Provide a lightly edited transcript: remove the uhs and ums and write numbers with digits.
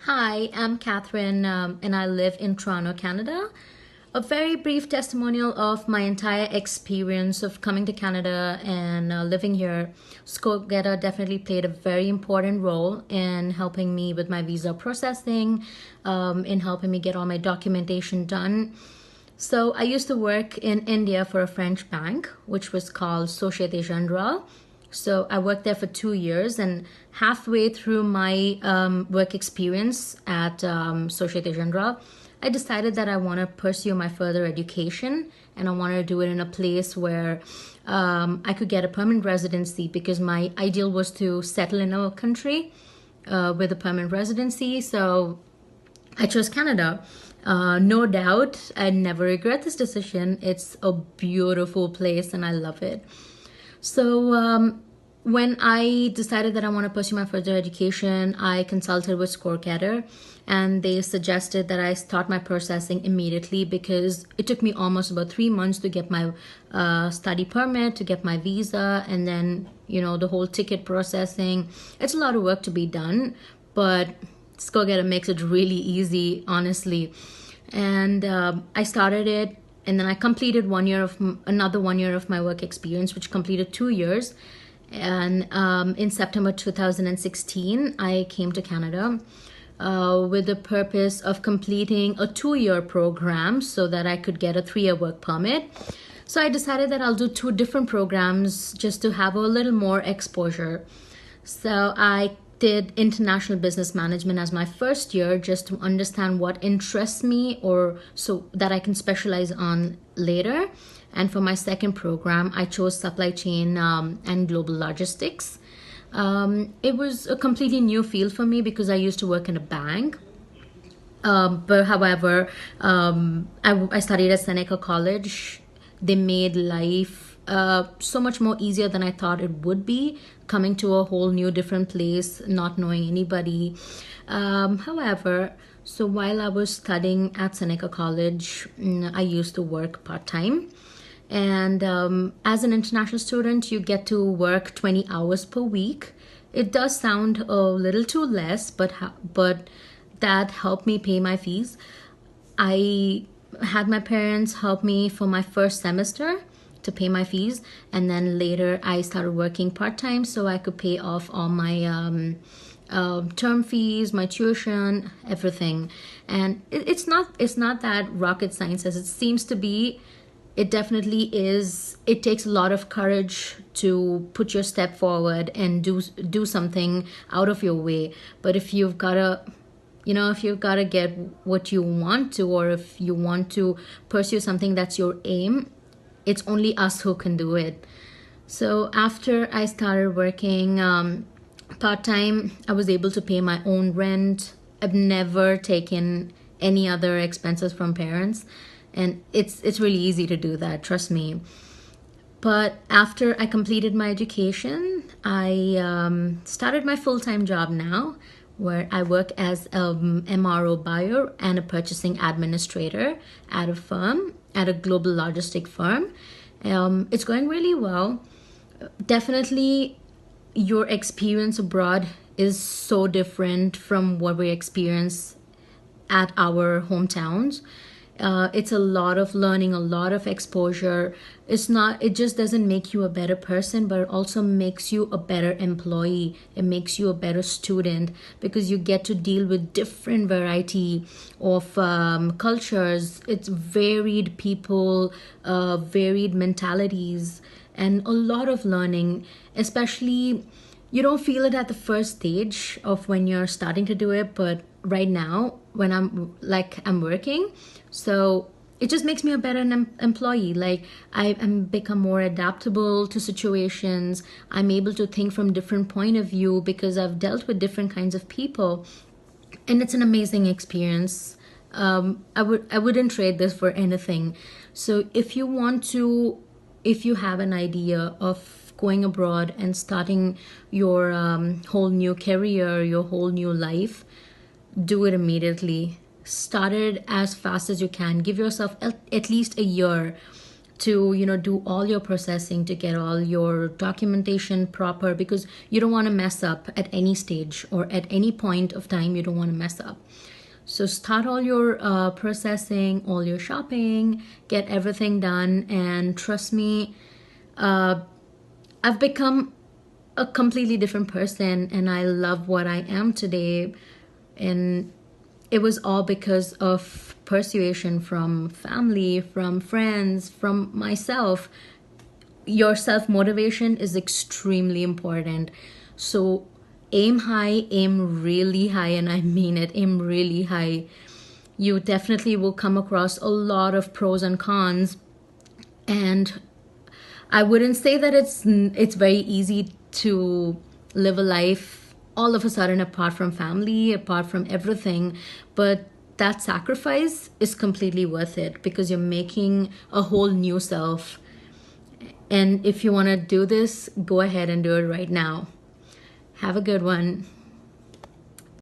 Hi, I'm Catherine, and I live in Toronto, Canada. A very brief testimonial of my entire experience of coming to Canada and living here. ScoreGetter definitely played a very important role in helping me with my visa processing, in helping me get all my documentation done. So I used to work in India for a French bank, which was called Societe Generale. So I worked there for 2 years, and halfway through my work experience at Societe Generale, I decided that I want to pursue my further education, and I wanted to do it in a place where I could get a permanent residency because my ideal was to settle in a country with a permanent residency. So I chose Canada. No doubt, I never regret this decision. It's a beautiful place and I love it. So when I decided that I want to pursue my further education, I consulted with ScoreGetter, and they suggested that I start my processing immediately because it took me almost about 3 months to get my study permit, to get my visa, and then, the whole ticket processing. It's a lot of work to be done, but ScoreGetter makes it really easy, honestly. And I started it, and then I completed another 1 year of my work experience, which completed 2 years. And in September 2016, I came to Canada with the purpose of completing a 2 year program so that I could get a 3 year work permit. So I decided that I'll do two different programs just to have a little more exposure. So I did international business management as my first year just to understand what interests me or so that I can specialize on later. And for my second program, I chose supply chain and global logistics. It was a completely new field for me because I used to work in a bank. But however, I studied at Seneca College. They made life so much more easier than I thought it would be, coming to a whole new different place, not knowing anybody. However, so while I was studying at Seneca College, I used to work part-time. And as an international student, you get to work 20 hours per week. It does sound a little too less, but that helped me pay my fees. I had my parents help me for my first semester to pay my fees, and then later I started working part-time so I could pay off all my term fees, my tuition, everything. And it's not that rocket science as it seems to be. It definitely is. It takes a lot of courage to put your step forward and do something out of your way. But if you've got to if you've got to get what you want to, or if you want to pursue something that's your aim, it's only us who can do it. So after I started working part-time, I was able to pay my own rent. I've never taken any other expenses from parents, and it's really easy to do that, trust me. But after I completed my education, I started my full-time job now, where I work as an MRO buyer and a purchasing administrator at a global logistic firm. It's going really well. Definitely, your experience abroad is so different from what we experience at our hometowns. It's a lot of learning, a lot of exposure. It just doesn't make you a better person, but it also makes you a better employee. It makes you a better student because you get to deal with different variety of cultures. It's varied people, varied mentalities, and a lot of learning, especially you don't feel it at the first stage of when you're starting to do it, but right now when I'm working, so it just makes me a better employee. Like I am become more adaptable to situations. I'm able to think from different point of view because I've dealt with different kinds of people, and it's an amazing experience. I wouldn't trade this for anything. So if you have an idea of going abroad and starting your whole new career, your whole new life, do it immediately. Start it as fast as you can. Give yourself at least a year to, do all your processing, to get all your documentation proper, because you don't want to mess up at any stage or at any point of time. You don't want to mess up. So start all your processing, all your shopping, get everything done, and trust me, I've become a completely different person, and I love what I am today. And it was all because of persuasion from family, from friends, from myself. Your self-motivation is extremely important. So aim high, aim really high, and I mean it, aim really high. You definitely will come across a lot of pros and cons, and I wouldn't say that it's very easy to live a life all of a sudden apart from family, apart from everything, but that sacrifice is completely worth it because you're making a whole new self. And if you want to do this, go ahead and do it right now. Have a good one.